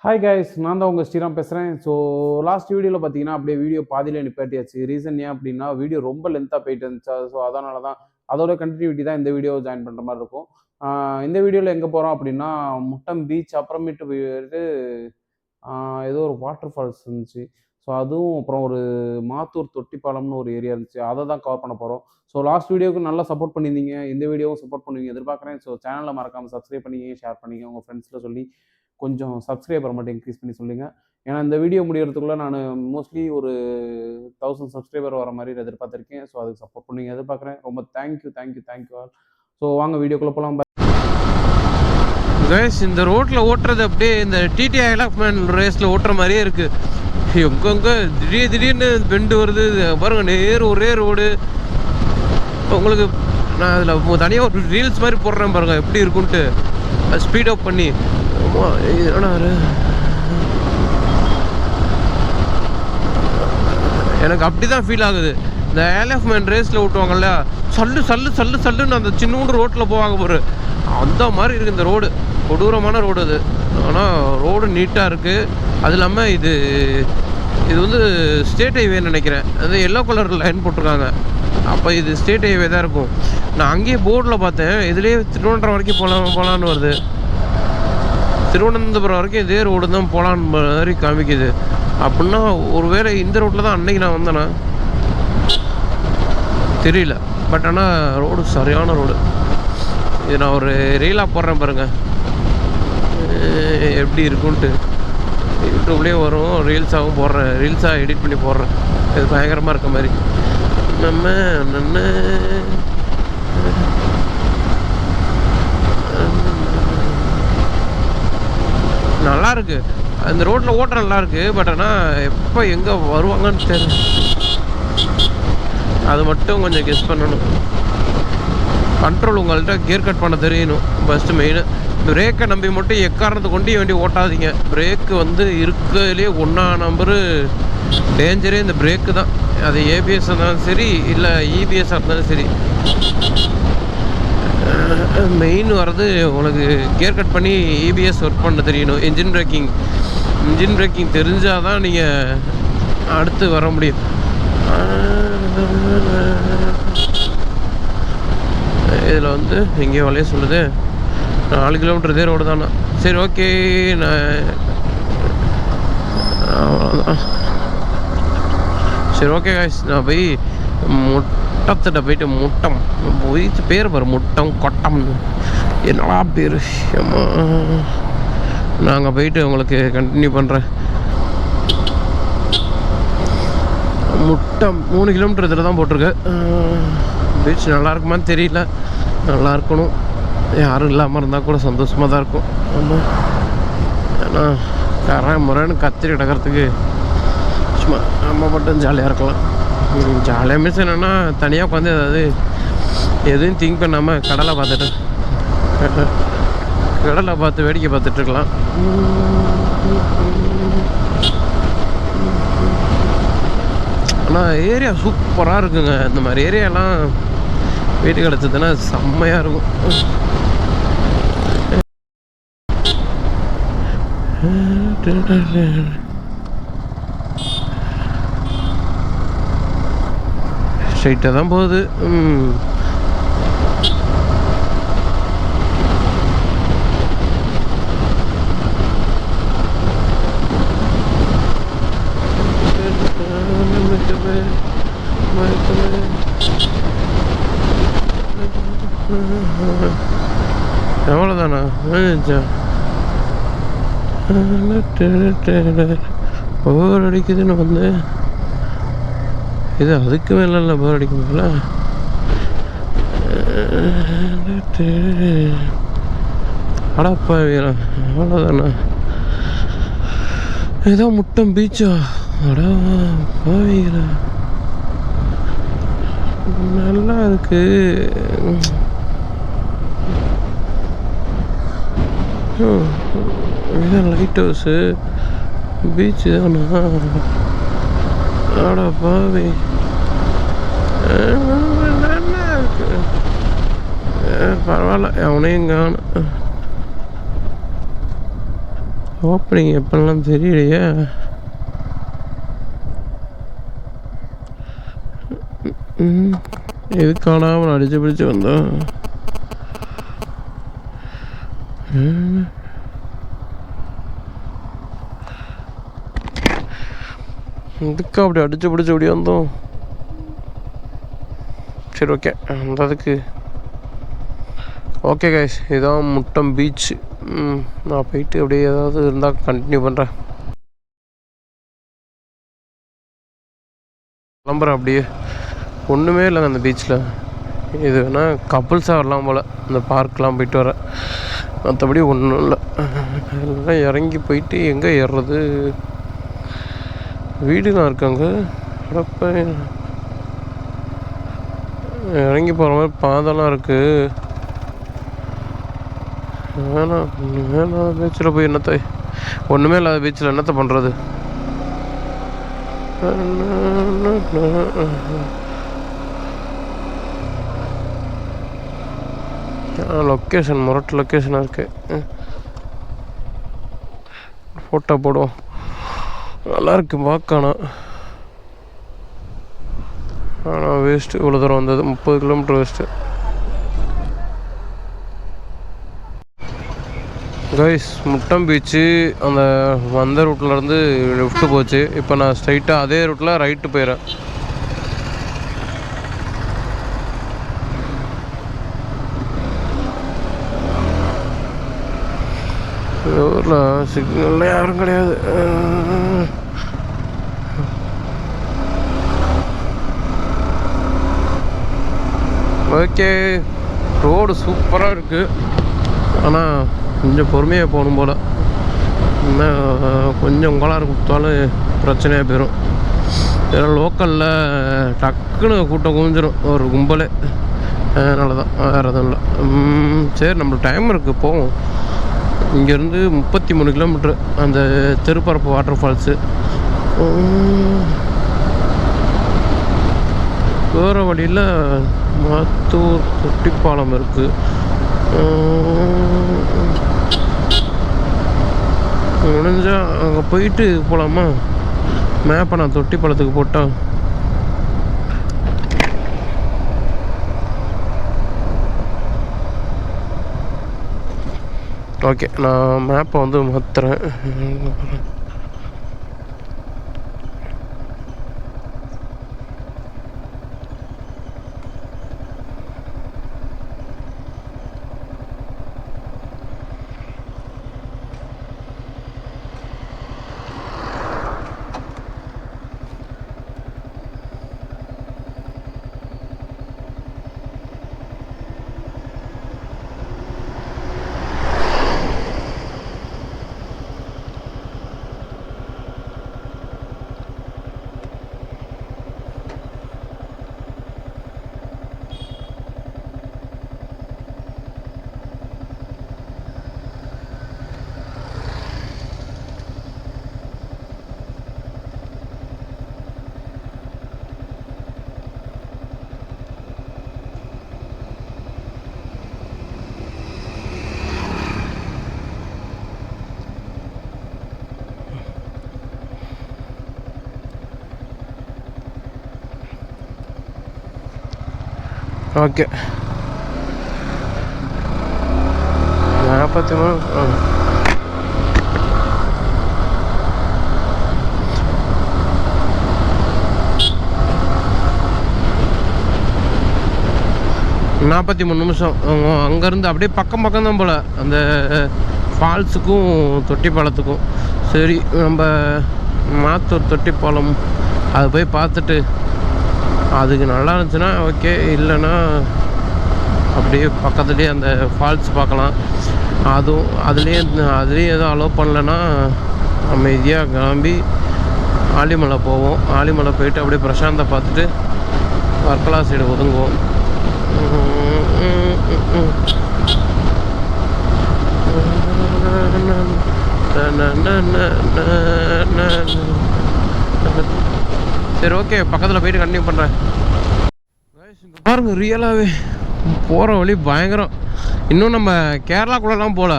Hi guys, நான் தான் உங்கள் ஸ்ரீராம் பேசுகிறேன். ஸோ லாஸ்ட் வீடியோவில் பார்த்தீங்கன்னா அப்படியே வீடியோ பாதியிலே நிப்பாட்டியாச்சு. ரீசன் ஏன் அப்படின்னா வீடியோ ரொம்ப லென்த்தாக போயிட்டு இருந்துச்சா. ஸோ அதனால தான் அதோட கண்டினியூட்டி தான் இந்த வீடியோ ஜாயின் பண்ணுற மாதிரி இருக்கும். இந்த வீடியோவில் எங்கே போகிறோம் அப்படின்னா முட்டம் பீச், அப்புறமேட்டு போயிட்டு ஏதோ ஒரு வாட்டர் ஃபால்ஸ் இருந்துச்சு. ஸோ அதுவும் அப்புறம் ஒரு மாத்தூர் தொட்டிப்பாலம்னு ஒரு ஏரியா இருந்துச்சு. அதை தான் கவர் பண்ண போகிறோம். ஸோ லாஸ்ட் வீடியோவுக்கு நல்லா சப்போர்ட் பண்ணியிருந்தீங்க. இந்த வீடியோவும் சப்போர்ட் பண்ணுவீங்க எதிர்பார்க்குறேன். ஸோ சேனலை மறக்காமல் சப்ஸ்கிரைப் பண்ணிங்க, ஷேர் பண்ணிங்க, உங்கள் ஃப்ரெண்ட்ஸில் சொல்லி கொஞ்சம் சப்ஸ்கிரைபர் மட்டும் இன்க்ரீஸ் பண்ணி சொல்லுங்கள். ஏன்னா இந்த வீடியோ முடியறதுக்குள்ளே நான் மோஸ்ட்லி ஒரு 1000 சப்ஸ்கிரைபர் வர மாதிரி எதிர்பார்த்துருக்கேன். ஸோ அதுக்கு சப்போர்ட் பண்ணுவீங்க எதிர்பார்க்குறேன். ரொம்ப தேங்க்யூ ஆல். ஸோ வாங்க வீடியோக்குள்ளே போகலாம். கைஸ், இந்த ரோட்டில் ஓட்டுறது அப்படியே இந்த டிடிஐ எலக்ட்மேன் ரேஸில் ஓட்டுற மாதிரியே இருக்குது. எங்கெங்கே திடீர்னு பெண்டு வருது பாருங்கள். ஒரே ரோடு. உங்களுக்கு நான் அதில் தனியாக ஒரு ரீல்ஸ் மாதிரி போடுறேன் பாருங்கள், எப்படி இருக்குன்ட்டு ஸ்பீட் அப் பண்ணி. எனக்கு அப்படி தான் ஃபீல் ஆகுது. இந்த எலக்ட்மேன் ரேஸில் ஓட்டுவாங்கல்ல, சல்லுன்னு அந்த சின்னூண்டு ரோட்டில் போவாங்க பாரு, அந்த மாதிரி இருக்குது இந்த ரோடு. கொடூரமான ரோடு அது. ஆனால் ரோடு நீட்டாக இருக்குது. அது இல்லாமல் இது வந்து ஸ்டேட் ஹைவேன்னு நினைக்கிறேன். அது எல்லோ கலர் லைன் போட்டிருக்காங்க. அப்போ இது ஸ்டேட் ஹைவே தான் இருக்கும். நான் அங்கேயே போர்டில் பார்த்தேன், இதுலேயே திருவனந்தபுரம் வரைக்கும் போகலான்னு வருது. திருவனந்தபுரம் வரைக்கும் இதே ரோடு தான் போகலான்னு மாதிரி காமிக்குது. அப்படின்னா ஒருவேளை இந்த ரோட்டில் தான் அன்னைக்கு நான் வந்தேன்னா தெரியல. பட் ஆனால் ரோடு சரியான ரோடு. இது நான் ஒரு ரீலாக போடுறேன் பாருங்கள், எப்படி இருக்குன்ட்டு. யூடியூப்லேயே வரும், ரீல்ஸாகவும் போடுறேன், ரீல்ஸாக எடிட் பண்ணி போடுறேன். இது பயங்கரமாக இருக்க மாதிரி. நல்லா இருக்கு அந்த ரோட்டில் ஓட்டுற நல்லா இருக்கு. பட் ஆனால் எப்போ எங்கே வருவாங்கன்னு தெரியல. அது மட்டும் கொஞ்சம் கெஸ் பண்ணணும். கண்ட்ரோல் உங்கள்கிட்ட கியர் கட் பண்ண தெரியணும் ஃபஸ்ட்டு மெயின். பிரேக்கை நம்பி மட்டும் எக்காரணத்தை கொண்டு வண்டி ஓட்டாதீங்க. பிரேக்கு வந்து இருக்கிறதுலே ஒன்றா நம்பரு டேஞ்சரே இந்த பிரேக்கு தான். அது ஏபிஎஸ் இருந்தாலும் சரி, இல்லை இபிஎஸ்ஸாக இருந்தாலும் சரி. மெயின் வர்றது உங்களுக்கு கியர் கட் பண்ணி இபிஎஸ் ஒர்க் பண்ண தெரியணும். இன்ஜின் பிரேக்கிங் தெரிஞ்சால் தான் நீங்கள் அடுத்து வர முடியும். இதில் வந்து எங்கேயோ வளைய சொல்லுது. 4 கிலோமீட்டர் இதே ரோடு தானே. சரி, ஓகே. அவ்வளோதான். சரி, ஓகே காய்ஸ். நான் போய் முட்டத்திட்ட போயிட்டு முட்டம் போயிட்டு பேர் பாரு, முட்டம் கொட்டம்னு என்னடா பேர். நாங்கள் போயிட்டு உங்களுக்கு கண்டினியூ பண்ணுறேன். முட்டம் 3 கிலோமீட்டர் இதில் தான் போட்டிருக்கு. பீச் நல்லா இருக்குமான்னு தெரியல. நல்லா இருக்கணும். யாரும் இல்லாமல் இருந்தால் கூட சந்தோஷமாக தான் இருக்கும். ஆமாம், ஏன்னா முறைன்னு கத்திரி கிடக்கிறதுக்கு சும்மா நம்ம மட்டும் ஜாலியாக இருக்கலாம். ஜாலியாக மீன்ஸ் என்னென்னா தனியாக உட்காந்து எதுவும் திங்க் பண்ணாமல் கடலை பார்த்து வேடிக்கை பார்த்துட்ருக்கலாம். ஆனால் ஏரியா சூப்பராக இருக்குங்க. இந்த மாதிரி ஏரியாலாம் வீட்டு கிடச்சதுன்னா செம்மையாக இருக்கும். ஸ்ட்ரைட்டாக தான் போகுது. எவ்வளோதானா? போர் அடிக்குதுன்னு வந்து இது அதுக்கு மேலே இல்லை. போர் அடிக்கும் மேலே அடப்பா வீரா. அவ்வளோதானா? ஏதோ முட்டம் பீச்சா? அடா பாவீரா, நல்லா இருக்கு. இதான் லைட் ஹவுஸு, பீச்சு தானா? ஆடா பாவி, நல்லா இருக்கு. பரவாயில்ல, அவனையும் காணும். ஓப்பனிங் எப்பெல்லாம் தெரியலையே. எது காணாமல் அடிச்சு பிடிச்சி வந்தோம். இதுக்கு அப்படி அடிச்சு பிடிச்சி அப்படி வந்தோம். சரி ஓகே, அந்த அதுக்கு ஓகே கைஸ், இதான் முட்டம் பீச். நான் போயிட்டு அப்படியே ஏதாவது இருந்தால் கண்டினியூ பண்ணுறேன். கிளம்புறேன் அப்படியே. ஒன்றுமே இல்லைங்க அந்த பீச்சில். இது வேணால் கப்புள்ஸாக வரலாம் போல், இந்த பார்க்கெலாம் போயிட்டு வர. மற்றபடி ஒன்றும் இல்லை. எல்லாம் இறங்கி போயிட்டு எங்கே ஏறுறது? வீடுலாம் இருக்காங்க. அப்போ இறங்கி போகிற மாதிரி பாதெல்லாம் இருக்குது. வேணாம் பீச்சில் போய் என்னத்தை, ஒன்றுமே இல்லாத பீச்சில் என்னத்தை பண்ணுறது? லொக்கேஷன் முரட்டு லொக்கேஷனாக இருக்குது. ஃபோட்டோ போடுவோம். நல்லாயிருக்கு பார்க்கணும். ஆனால் வேஸ்ட்டு, இவ்வளோ தூரம் வந்தது 30 kilometre waste. Guys, Muttam beach அந்த வந்த ரூட்லேருந்து லெஃப்ட்டு போச்சு. இப்போ நான் ஸ்ட்ரைட்டாக அதே ரூட்டில் ரைட்டு போயிடுறேன். ஊரில் சிக்னலில் யாரும் கிடையாது. ஓகே, ரோடு சூப்பராக இருக்குது. ஆனால் கொஞ்சம் பொறுமையாக போகணும் போல். இன்னும் கொஞ்சம் கோளாறு கொடுத்தாலும் பிரச்சனையாக போயிடும். ஏன்னா லோக்கலில் டக்குன்னு கூட்டம் குவிஞ்சிடும் ஒரு கும்பலே. அதனால தான், வேறு எதுவும் இல்லை. சரி, நம்மளுக்கு டைம் இருக்குது, போவோம். இங்கேருந்து 33 கிலோமீட்ரு அந்த திருப்பரப்பு வாட்டர் ஃபால்ஸு. போகிற வழியில் மாத்தூர் தொட்டிப்பாலம் இருக்குது. முடிஞ்சால் அங்கே போயிட்டு போகலாமா? மேப்பை நான் தொட்டிப்பாலத்துக்கு போட்டேன். ஓகே, நான் மேப்பை வந்து மாற்றுறேன். ஓகே, 43. நிமிஷம். அங்கேருந்து அப்படியே பக்கம் தான் போல் அந்த ஃபால்ஸுக்கும் தொட்டிப்பாலத்துக்கும். சரி, நம்ம மாத்தூர் தொட்டிப்பாலம் அது போய் பார்த்துட்டு அதுக்கு நல்லா இருந்துச்சுன்னா ஓகே, இல்லைன்னா அப்படியே பக்கத்துலேயே அந்த ஃபால்ஸ் பார்க்கலாம். அதுலேயும் எதுவும் அலோவ் பண்ணலைன்னா அமைதியாக கிளம்பி ஆலிமலை போவோம். ஆலிமலை போயிட்டு அப்படியே பிரசாந்தை பார்த்துட்டு வர்க்கலா சைடு ஒதுங்குவோம். சரி ஓகே, பக்கத்தில் போயிட்டு கண்டினியூ பண்ணுறேன். பாருங்க, ரியலாகவே போகிற வழி பயங்கரம். இன்னும் நம்ம கேரளாக்குள்ளெல்லாம் போகல.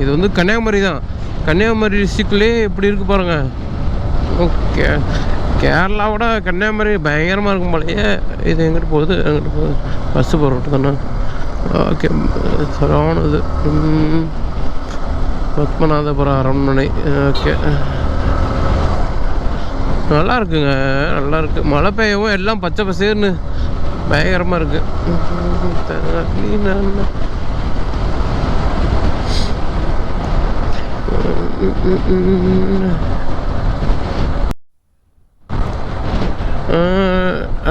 இது வந்து கன்னியாகுமரி தான். கன்னியாகுமரி டிஸ்ட்ரிக்ட்லேயே இப்படி இருக்கு பாருங்க. ஓகே, கேரளாவோட கன்னியாகுமரி பயங்கரமாக இருக்கும் போலையே. இது எங்கிட்டு போகுது பஸ்ஸு போகிற ரோட்டு தானே. ஓகே, சரவணது பத்மநாதபுரம் அரண்மனை. ஓகே, நல்லா இருக்குங்க, நல்லா இருக்குது. மழை பெய்யவும் எல்லாம் பச்சை பசேர்னு பயங்கரமாக இருக்குது.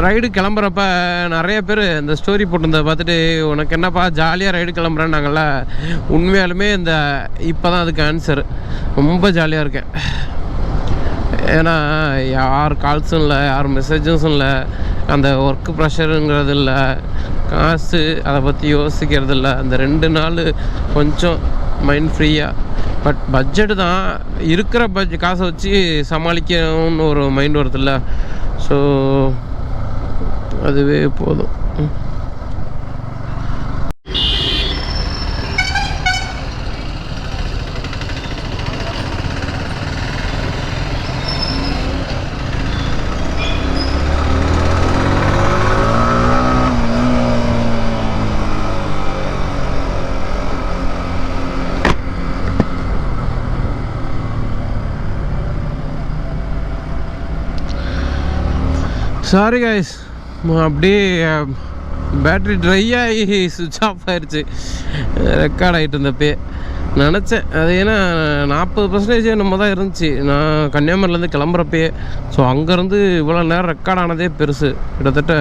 ரைடு கிளம்புறப்ப நிறைய பேர் இந்த ஸ்டோரி போட்டிருந்ததை பார்த்துட்டு உனக்கு என்னப்பா ஜாலியாக ரைடு கிளம்புறேன்னாங்கல்ல. உண்மையாலுமே இந்த இப்போ தான் அதுக்கு ஆன்சர். ரொம்ப ஜாலியாக இருக்கேன். ஏன்னா யார் கால்ஸும் இல்லை, யார் மெசேஜஸும் இல்லை, அந்த ஒர்க்கு ப்ரெஷருங்கிறது இல்லை, காசு அதை பற்றி யோசிக்கிறது இல்லை. அந்த 2 நாள் கொஞ்சம் மைண்ட் ஃப்ரீயாக. பட் பட்ஜெட்டு தான் இருக்கிற காசை வச்சு சமாளிக்கணும்னு ஒரு மைண்ட் வருதுல்ல. ஸோ அதுவே போதும். சாரி கைஸ், அப்படியே பேட்ரி ட்ரை ஆகி சுவிட்ச் ஆஃப் ஆயிடுச்சு. ரெக்கார்ட் ஆகிட்டு இருந்தப்பே நினச்சேன். அது ஏன்னா 40% நம்ம தான் இருந்துச்சு நான் கன்னியாகுமரியிலேருந்து கிளம்புறப்பே. ஸோ அங்கேருந்து இவ்வளோ நேரம் ரெக்கார்ட் ஆனதே பெருசு. கிட்டத்தட்ட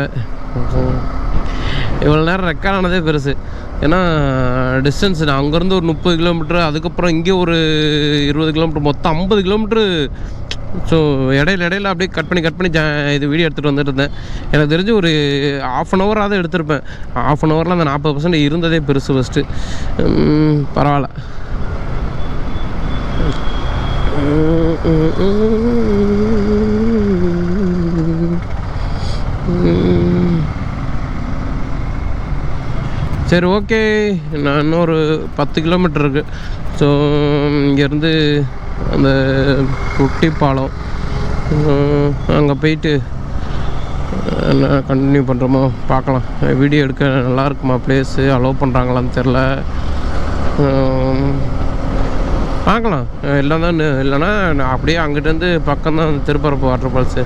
இவ்வளோ நேரம் ரெக்கார்ட் ஆனதே பெருசு. ஏன்னா டிஸ்டன்ஸ் நான் அங்கேருந்து ஒரு 30 கிலோமீட்ரு, அதுக்கப்புறம் இங்கே ஒரு 20 கிலோமீட்ரு, மொத்தம் 50 கிலோமீட்ரு. ஸோ இடையில அப்படியே கட் பண்ணி இது வீடியோ எடுத்துகிட்டு வந்துட்டு இருந்தேன். எனக்கு தெரிஞ்சு ஒரு 1/2 ஹவராக எடுத்திருப்பேன். 1/2 ஹவரில் அந்த 40% இருந்ததே பெருசு. ஃபஸ்ட்டு பரவாயில்ல. சரி, ஓகே. நான் இன்னொரு 10 கிலோமீட்டர் இருக்குது. ஸோ இங்கேருந்து அந்த குட்டி பாலம் அங்கே போயிட்டு என்ன கண்டினியூ பண்ணுறோமோ பார்க்கலாம். வீடியோ எடுக்க நல்லா இருக்குமா, பிளேஸு அலோவ் பண்ணுறாங்களான்னு தெரில. பார்க்கலாம். எல்லாம் தான் இல்லைன்னா அப்படியே அங்கிட்டேருந்து பக்கம் தான் திருப்பரப்பு வாட்டர் ஃபால்ஸு,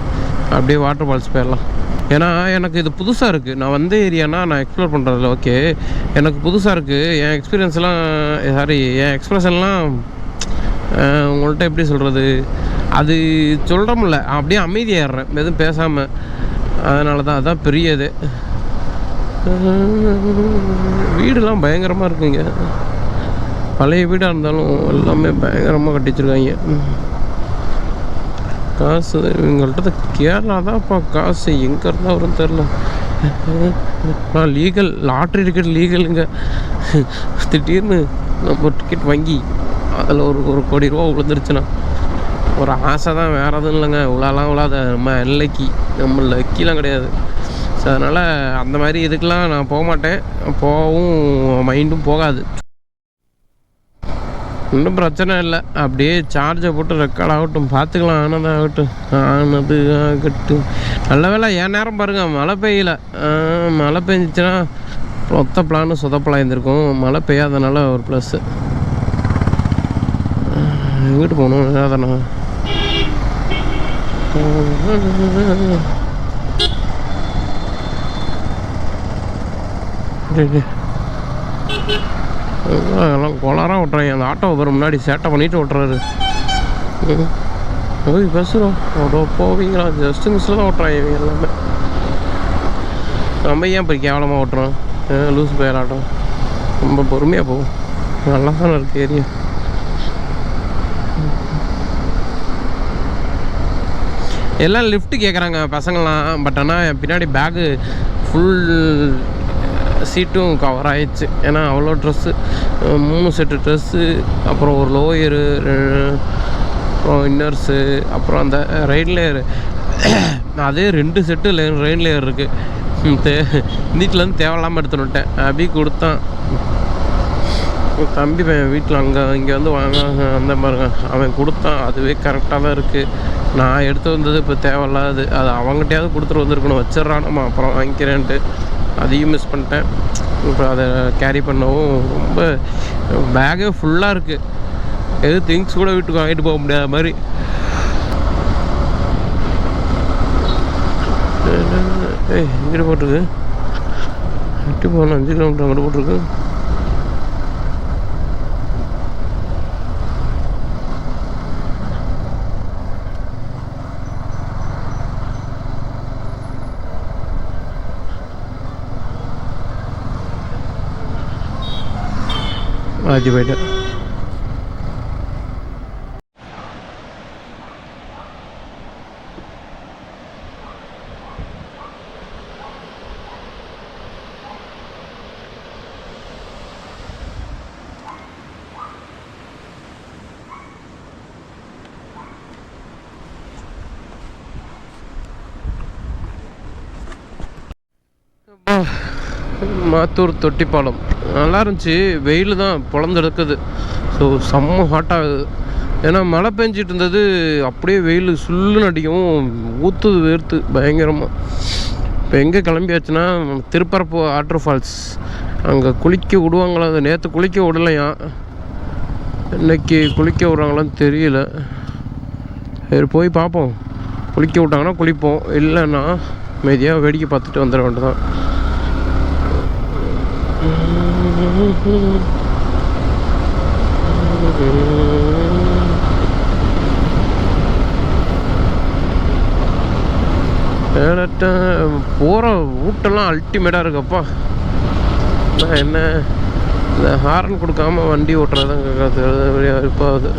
அப்படியே வாட்டர் ஃபால்ஸ் போயிடலாம். ஏன்னா எனக்கு இது புதுசாக இருக்குது. நான் வந்த ஏரியானா நான் எக்ஸ்ப்ளோர் பண்ணுறதில்ல. ஓகே, எனக்கு புதுசாக இருக்குது. என் எக்ஸ்பீரியன்ஸ்லாம் என் எக்ஸ்ப்ரெஷன்லாம் உங்கள்கிட்ட எப்படி சொல்கிறது, அது சொல்கிறோம்ல, அப்படியே அமைதியாகிடுறேன் எதுவும் பேசாமல். அதனால தான் அதுதான் பெரியது. வீடுலாம் பயங்கரமாக இருக்குங்க. பழைய வீடாக இருந்தாலும் எல்லாமே பயங்கரமாக கட்டி வச்சுருக்காங்க. காசு இவங்கள்ட்ட கேரளா தான்ப்பா. காசு எங்கே இருந்தால் வரும்னு தெரில. லீகல் லாட்ரி டிக்கெட் லீகலுங்க. திடீர்னு நம்ம டிக்கெட் வாங்கி அதில் ஒரு 1 கோடி ரூபா விழுந்துருச்சுன்னா ஒரு ஆசை தான், வேறு எதுவும் இல்லைங்க. உலாலாம் உலாத நம்ம லக்கி, நம்ம லக்கிலாம் கிடையாது. ஸோ அதனால் அந்த மாதிரி இதுக்கெலாம் நான் போக மாட்டேன். போகவும் மைண்டும் போகாது. ஒன்றும் பிரச்சனை இல்லை. அப்படியே சார்ஜை போட்டு ரெக்கார்ட் ஆகட்டும், பார்த்துக்கலாம். ஆனது ஆகட்டும். நல்ல வேலை என் நேரம் பாருங்கள், மழை பெய்யலை. மழை பெஞ்சிச்சுன்னா மொத்த பிளானும் சொதப்பலாக இருந்திருக்கும். மழை பெய்யாதனால ஒரு ப்ளஸ்ஸு. வீட்டு போகணும் அதானே. எல்லாம் கொளாராக ஓட்டுறாங்க. அந்த ஆட்டோ வரும் முன்னாடி சேட்டை பண்ணிட்டு ஓட்டுறாரு. போய் பேசுகிறோம் அவ்வளோ போவீங்களா, ஜஸ்ட்டு மிஸ்ஸில் தான் ஓட்டுறாங்க இவங்க எல்லாமே. நம்ம ஏன் போய் கேவலமாக ஓட்டுறோம், லூஸ் போயிடாட்டம். ரொம்ப பொறுமையாக போகும். நல்லா தானே இருக்குது ஏரியா. எல்லாம் லிஃப்ட்டு கேட்குறாங்க பசங்களாம். பட் ஆனால் என் பின்னாடி பேகு ஃபுல் சீட்டும் கவர் ஆகிடுச்சு. ஏன்னா அவ்வளோ ட்ரெஸ்ஸு, 3 செட்டு ட்ரெஸ்ஸு, அப்புறம் ஒரு லோயரு, அப்புறம் இன்னர்ஸு, அப்புறம் அந்த ரெயின் லேயரு, அதே 2 செட்டு ரெயின் லேயர் இருக்குது. வீட்டிலேருந்து தேவையில்லாமல் எடுத்துன்னு விட்டேன். அப்படி கொடுத்தான். தம்பி பையன் வீட்டில் இங்கே வந்து வாங்க அந்த பாருங்க, அவன் கொடுத்தான். அதுவே கரெக்டாக தான் இருக்குது. நான் எடுத்து வந்தது இப்போ தேவையில்லாது. அது அவங்ககிட்டயாவது கொடுத்துட்டு வந்திருக்கணும். வச்சிட்றான், நம்ம அப்புறம் வாங்கிக்கிறேன்ட்டு. அதையும் மிஸ் பண்ணிட்டேன். இப்போ அதை கேரி பண்ணவும் ரொம்ப பேக்கே ஃபுல்லாக இருக்குது. எது திங்ஸ் கூட வீட்டுக்கு வாங்கிட்டு போக முடியாத மாதிரி. எங்கிட்ட போட்டிருக்கு? எட்டு போகணும், 5 கிலோமீட்டர் அங்கிட்ட போட்டிருக்கு. ஆச்சு போயிட்டேன். மாத்தூர் தொட்டிப்பாலம் நல்லா இருந்துச்சு. வெயில் தான் பொழந்தெடுக்குது. ஸோ செம்ம ஹாட்டாகுது. ஏன்னா மழை பெஞ்சிட்டு இருந்தது, அப்படியே வெயில் சுல்லுன்னு அடிக்கவும் ஊற்றுது, வேர்த்து பயங்கரமாக. இப்போ எங்கே கிளம்பியாச்சுன்னா திருப்பரப்பு வாட்டர் ஃபால்ஸ். அங்கே குளிக்க விடுவாங்களா? அது நேற்று குளிக்க விடலையா, இன்னைக்கு குளிக்க விட்றாங்களான்னு தெரியல. சரி போய் பார்ப்போம். குளிக்க விட்டாங்கன்னா குளிப்போம், இல்லைன்னா மெதியாக வேடிக்கை பார்த்துட்டு வந்துட வேண்டியதான். போகிற ரூட்டெல்லாம் அல்டிமேட்டாக இருக்குப்பா. என்ன இந்த ஹாரன் கொடுக்காம வண்டி ஓட்டுறதான் இருப்பாது.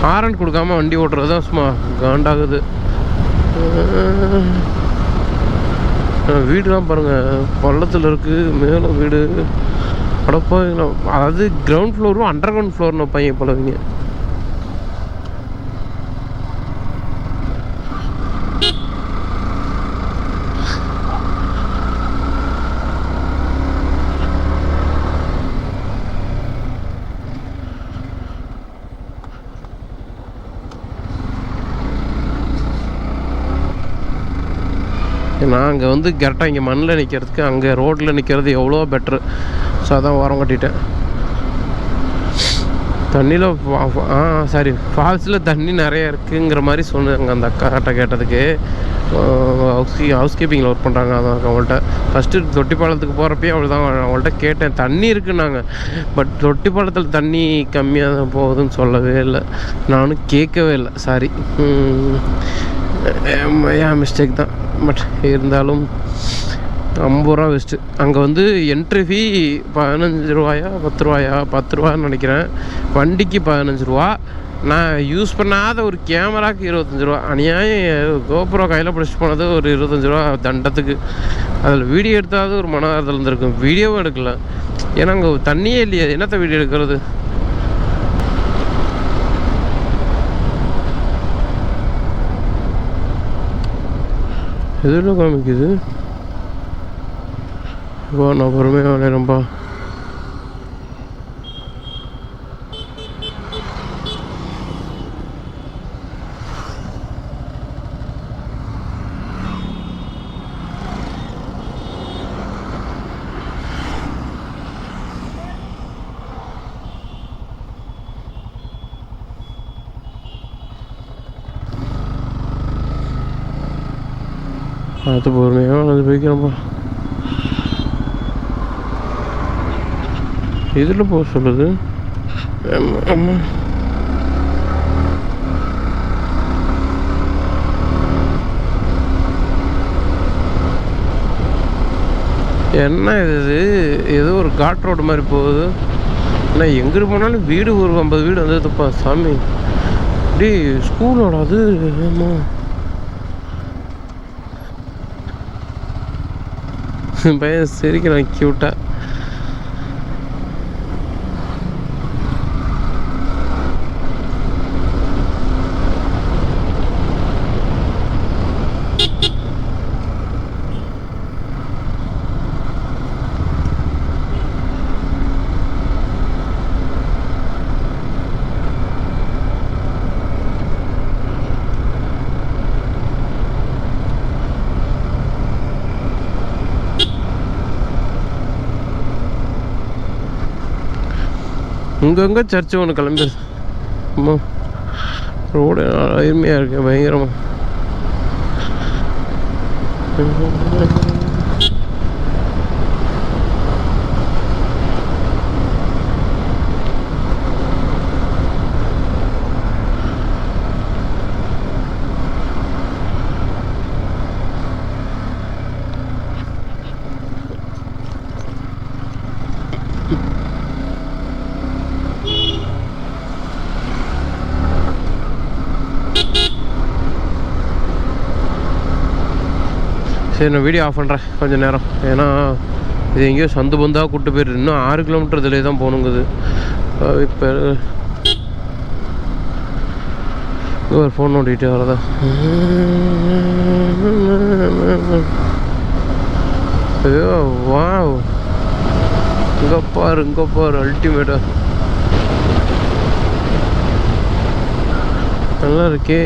ஹாரன் கொடுக்காம வண்டி ஓட்டுறது தான் சும்மா காண்டாகுது. வீடுலாம் பாருங்கள், பள்ளத்தில் இருக்குது, மேலே வீடு. அடப்பா, அதாவது கிரவுண்ட் ஃப்ளோரும் அண்டர் கிரவுண்ட் ஃப்ளோர்னு பையன் பழவிங்க. நான் அங்கே வந்து கரெக்டாக இங்கே மண்ணில் நிற்கிறதுக்கு அங்கே ரோட்டில் நிற்கிறது எவ்வளோ பெட்ரு. ஸோ அதான் ஓரம் கட்டிட்டேன். தண்ணியில் சாரி ஃபால்ஸில் தண்ணி நிறைய இருக்குங்கிற மாதிரி சொன்னாங்க அந்த அக்காட்ட கேட்டதுக்கு. ஹவுஸ் கீப்பிங்கில் ஒர்க் பண்ணுறாங்க. அதான் அவங்கள்ட்ட ஃபஸ்ட்டு தொட்டிப்பாலத்துக்கு போகிறப்பயே தான் அவங்கள்ட்ட கேட்டேன், தண்ணி இருக்குன்னாங்க. பட் தொட்டிப்பாலத்தில் தண்ணி கம்மியாக தான் போகுதுன்னு சொல்லவே இல்லை. நானும் கேட்கவே இல்லை, சாரி, ஏன் மிஸ்டேக் தான். பட் இருந்தாலும் 50 ரூபா வேஸ்ட்டு. அங்கே வந்து என்ட்ரி ஃபீ 15 ரூபாயா 10 ரூபாயா 10 ரூபான்னு நினைக்கிறேன். வண்டிக்கு 15 ரூபா. நான் யூஸ் பண்ணாத ஒரு கேமராவுக்கு 25 ரூபா. அநியாயம். கோபுரம் கையில் பிடிச்சிட்டு போனது ஒரு 25 ரூபா தண்டத்துக்கு. அதில் வீடியோ எடுத்தாவது ஒரு மன ஆறுதல் இருந்திருக்கும். வீடியோவும் எடுக்கல, ஏன்னா அங்கே தண்ணியே இல்லையா, என்னத்த வீடியோ எடுக்கிறது. எதில் காமிக்குது? வா, நான் பொறுமையாக விளையாடுறேன்ப்பா. அது பொறுமையாக அது போய்க்கிறோம்ப்பா. இதில் போக சொல்லுது. ஆமாம், என்ன இது? ஏதோ ஒரு காட் ரோடு மாதிரி போகுது. ஆனால் எங்கிட்டு போனாலும் வீடு ஒரு 50 வீடு வந்ததுப்பா சாமி. அப்படி ஸ்கூலோட அது. ஆமாம், பையன் சிரிக்கிறான் க்யூட்டா. இங்கங்கே சர்ச்சு ஒன்று கிளம்பி. அம்மா ரோடு அருமையாக இருக்கு, பயங்கரமாக. சரி, நான் வீடியோ ஆஃப் பண்ணுறேன் கொஞ்சம் நேரம். ஏன்னா இது எங்கேயோ சந்து பந்தாக கூப்பிட்டு போயிட்டு இன்னும் 6 கிலோமீட்டர் இதிலே தான் போகணுங்குது. இப்போ ஒரு ஃபோன் நோண்டிகிட்டே வரதா. ஐயோ வா, இங்கே பாரு அல்டிமேட்டா நல்லா இருக்கே.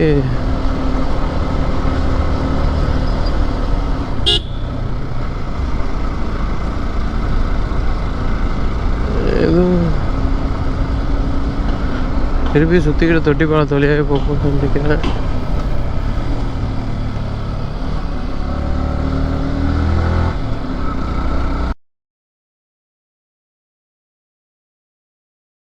திருப்பி சுற்றிக்கிட்டு தொட்டி பாலத்து வழியாகவே போக நினைக்கிறேன்.